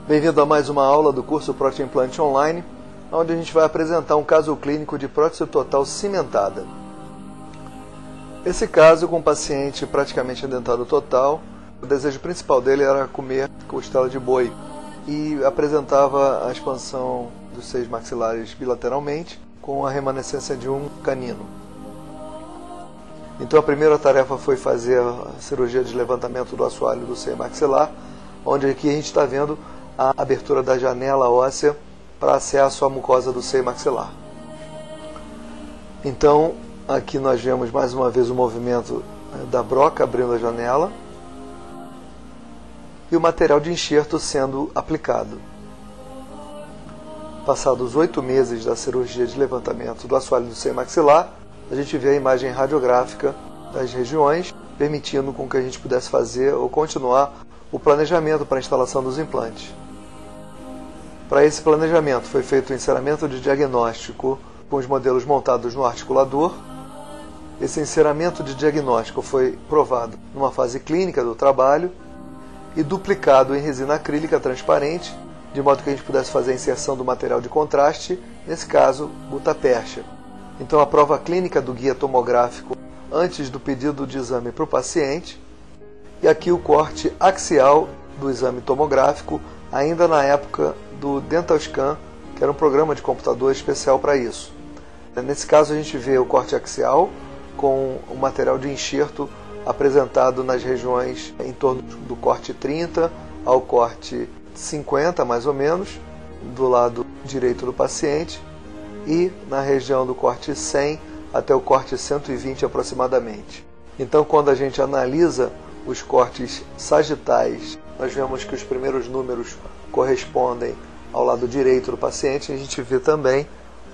Bem-vindo a mais uma aula do curso Prótese Implante Online, onde a gente vai apresentar um caso clínico de prótese total cimentada. Esse caso, com um paciente praticamente edentado total, o desejo principal dele era comer costela de boi e apresentava a expansão dos seios maxilares bilateralmente, com a remanescência de um canino. Então a primeira tarefa foi fazer a cirurgia de levantamento do assoalho do seio maxilar, onde aqui a gente está vendo a abertura da janela óssea para acesso à mucosa do seio maxilar. Então, aqui nós vemos mais uma vez o movimento da broca abrindo a janela e o material de enxerto sendo aplicado. Passados 8 meses da cirurgia de levantamento do assoalho do seio maxilar, a gente vê a imagem radiográfica das regiões, permitindo com que a gente pudesse fazer ou continuar o planejamento para a instalação dos implantes. Para esse planejamento foi feito o enceramento de diagnóstico com os modelos montados no articulador. Esse enceramento de diagnóstico foi provado numa fase clínica do trabalho e duplicado em resina acrílica transparente, de modo que a gente pudesse fazer a inserção do material de contraste, nesse caso, gutapercha. Então a prova clínica do guia tomográfico antes do pedido de exame para o paciente, e aqui o corte axial do exame tomográfico, ainda na época do Dental Scan, que era um programa de computador especial para isso. Nesse caso a gente vê o corte axial com o material de enxerto apresentado nas regiões em torno do corte 30 ao corte 50, mais ou menos, do lado direito do paciente, e na região do corte 100 até o corte 120 aproximadamente. Então, quando a gente analisa os cortes sagitais, nós vemos que os primeiros números correspondem ao lado direito do paciente, e a gente vê também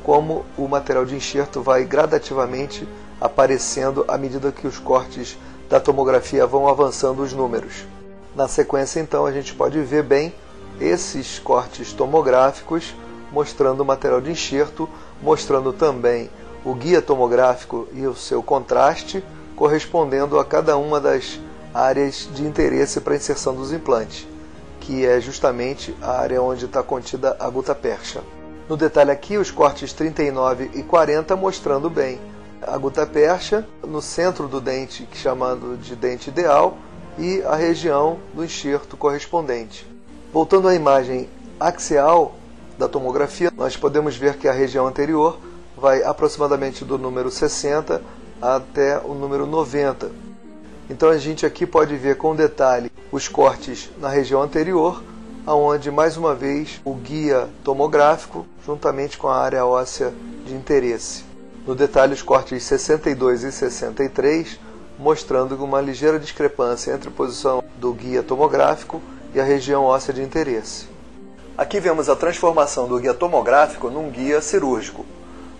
como o material de enxerto vai gradativamente aparecendo à medida que os cortes da tomografia vão avançando os números. Na sequência, então, a gente pode ver bem esses cortes tomográficos mostrando o material de enxerto, mostrando também o guia tomográfico e o seu contraste, correspondendo a cada uma das áreas de interesse para a inserção dos implantes, que é justamente a área onde está contida a gutapercha. No detalhe aqui, os cortes 39 e 40 mostrando bem a gutapercha no centro do dente, chamado de dente ideal, e a região do enxerto correspondente. Voltando à imagem axial da tomografia, nós podemos ver que a região anterior vai aproximadamente do número 60 até o número 90. Então a gente aqui pode ver com detalhe os cortes na região anterior, onde mais uma vez o guia tomográfico, juntamente com a área óssea de interesse. No detalhe os cortes 62 e 63, mostrando uma ligeira discrepância entre a posição do guia tomográfico e a região óssea de interesse. Aqui vemos a transformação do guia tomográfico num guia cirúrgico,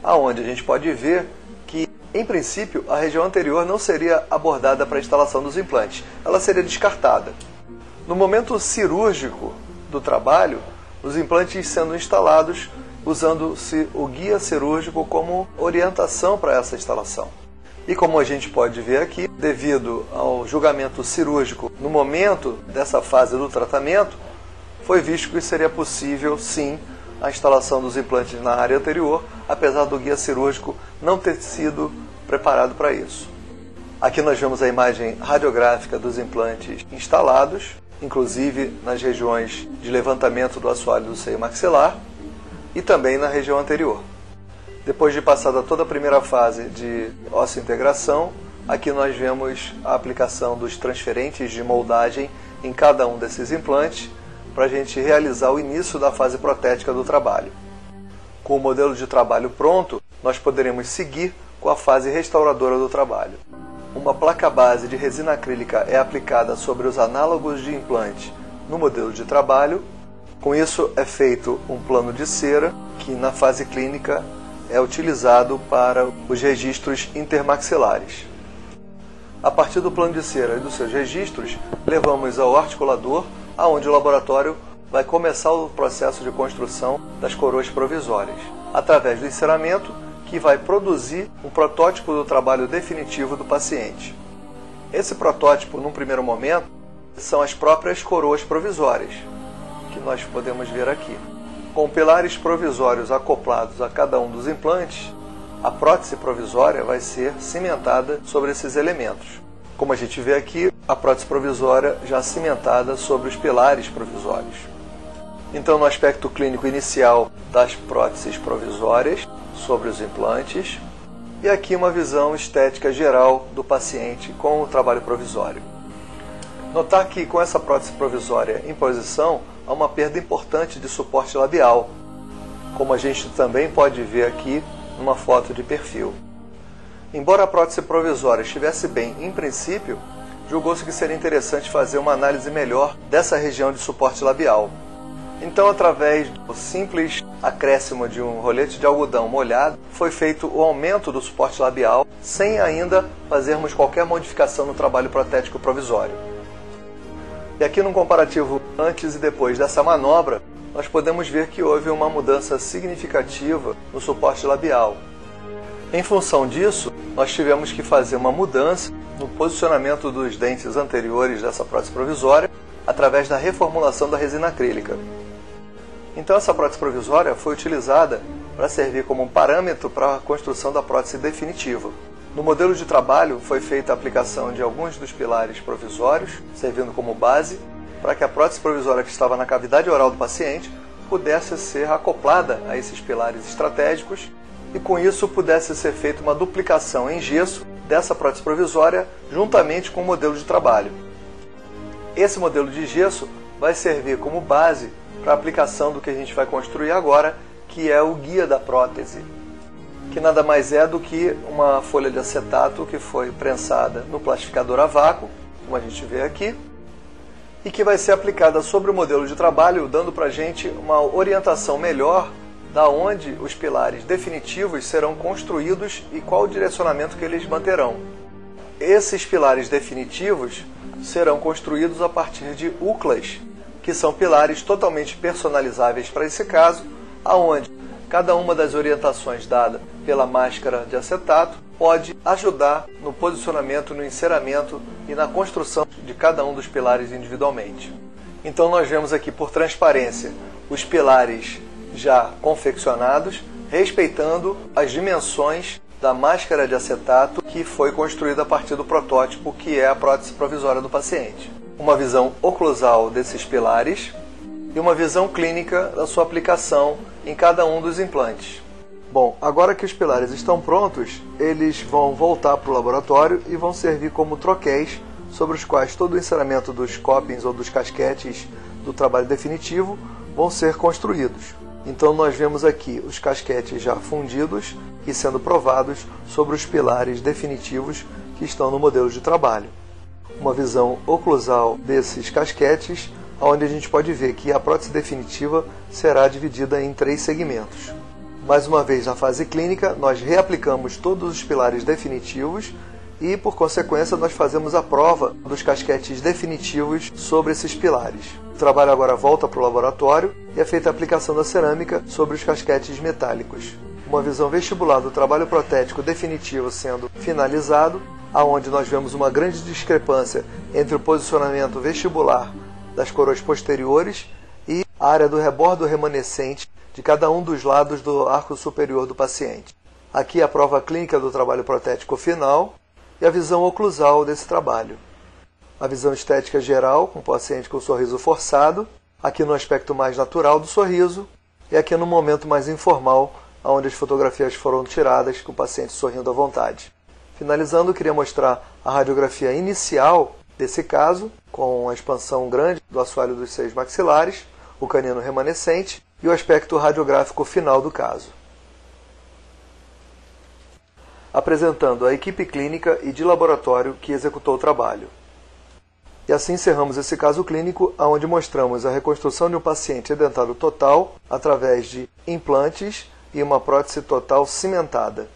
aonde a gente pode ver que, em princípio, a região anterior não seria abordada para a instalação dos implantes, ela seria descartada. No momento cirúrgico do trabalho, os implantes sendo instalados usando-se o guia cirúrgico como orientação para essa instalação. E como a gente pode ver aqui, devido ao julgamento cirúrgico no momento dessa fase do tratamento, foi visto que seria possível, sim, a instalação dos implantes na área anterior, apesar do guia cirúrgico não ter sido preparado para isso. Aqui nós vemos a imagem radiográfica dos implantes instalados, inclusive nas regiões de levantamento do assoalho do seio maxilar e também na região anterior. Depois de passada toda a primeira fase de osseointegração, aqui nós vemos a aplicação dos transferentes de moldagem em cada um desses implantes, para a gente realizar o início da fase protética do trabalho. Com o modelo de trabalho pronto, nós poderemos seguir com a fase restauradora do trabalho. Uma placa base de resina acrílica é aplicada sobre os análogos de implante no modelo de trabalho. Com isso é feito um plano de cera, que na fase clínica é utilizado para os registros intermaxilares. A partir do plano de cera e dos seus registros, levamos ao articulador, aonde o laboratório vai começar o processo de construção das coroas provisórias, através do enceramento, que vai produzir um protótipo do trabalho definitivo do paciente. Esse protótipo, num primeiro momento, são as próprias coroas provisórias. que nós podemos ver aqui. Com pilares provisórios acoplados a cada um dos implantes, a prótese provisória vai ser cimentada sobre esses elementos. Como a gente vê aqui, a prótese provisória já cimentada sobre os pilares provisórios. Então, no aspecto clínico inicial das próteses provisórias sobre os implantes, e aqui uma visão estética geral do paciente com o trabalho provisório. Notar que com essa prótese provisória em posição, há uma perda importante de suporte labial, como a gente também pode ver aqui numa foto de perfil. Embora a prótese provisória estivesse bem em princípio, julgou-se que seria interessante fazer uma análise melhor dessa região de suporte labial. Então, através do simples acréscimo de um rolete de algodão molhado, foi feito o aumento do suporte labial, sem ainda fazermos qualquer modificação no trabalho protético provisório. E aqui num comparativo antes e depois dessa manobra, nós podemos ver que houve uma mudança significativa no suporte labial. Em função disso, nós tivemos que fazer uma mudança no posicionamento dos dentes anteriores dessa prótese provisória, através da reformulação da resina acrílica. Então essa prótese provisória foi utilizada para servir como um parâmetro para a construção da prótese definitiva. No modelo de trabalho foi feita a aplicação de alguns dos pilares provisórios, servindo como base, para que a prótese provisória que estava na cavidade oral do paciente pudesse ser acoplada a esses pilares estratégicos e com isso pudesse ser feita uma duplicação em gesso dessa prótese provisória juntamente com o modelo de trabalho. Esse modelo de gesso vai servir como base para a aplicação do que a gente vai construir agora, que é o guia da prótese, que nada mais é do que uma folha de acetato que foi prensada no plastificador a vácuo, como a gente vê aqui, e que vai ser aplicada sobre o modelo de trabalho, dando para a gente uma orientação melhor da onde os pilares definitivos serão construídos e qual o direcionamento que eles manterão. Esses pilares definitivos serão construídos a partir de UCLAs, que são pilares totalmente personalizáveis para esse caso, aonde cada uma das orientações dadas pela máscara de acetato pode ajudar no posicionamento, no enceramento e na construção de cada um dos pilares individualmente. Então nós vemos aqui por transparência os pilares já confeccionados, respeitando as dimensões da máscara de acetato que foi construída a partir do protótipo, que é a prótese provisória do paciente. Uma visão oclusal desses pilares e uma visão clínica da sua aplicação em cada um dos implantes. Bom, agora que os pilares estão prontos, eles vão voltar para o laboratório e vão servir como troquéis sobre os quais todo o enceramento dos copings ou dos casquetes do trabalho definitivo vão ser construídos. Então nós vemos aqui os casquetes já fundidos e sendo provados sobre os pilares definitivos que estão no modelo de trabalho. Uma visão oclusal desses casquetes, onde a gente pode ver que a prótese definitiva será dividida em 3 segmentos. Mais uma vez, na fase clínica, nós reaplicamos todos os pilares definitivos e, por consequência, nós fazemos a prova dos casquetes definitivos sobre esses pilares. O trabalho agora volta para o laboratório e é feita a aplicação da cerâmica sobre os casquetes metálicos. Uma visão vestibular do trabalho protético definitivo sendo finalizado, aonde nós vemos uma grande discrepância entre o posicionamento vestibular das coroas posteriores e a área do rebordo remanescente de cada um dos lados do arco superior do paciente. Aqui a prova clínica do trabalho protético final e a visão oclusal desse trabalho. A visão estética geral, com o paciente com o sorriso forçado, aqui no aspecto mais natural do sorriso e aqui no momento mais informal, onde as fotografias foram tiradas com o paciente sorrindo à vontade. Finalizando, queria mostrar a radiografia inicial desse caso, com a expansão grande do assoalho dos seios maxilares, o canino remanescente e o aspecto radiográfico final do caso. Apresentando a equipe clínica e de laboratório que executou o trabalho. E assim encerramos esse caso clínico, onde mostramos a reconstrução de um paciente edentado total através de implantes e uma prótese total cimentada.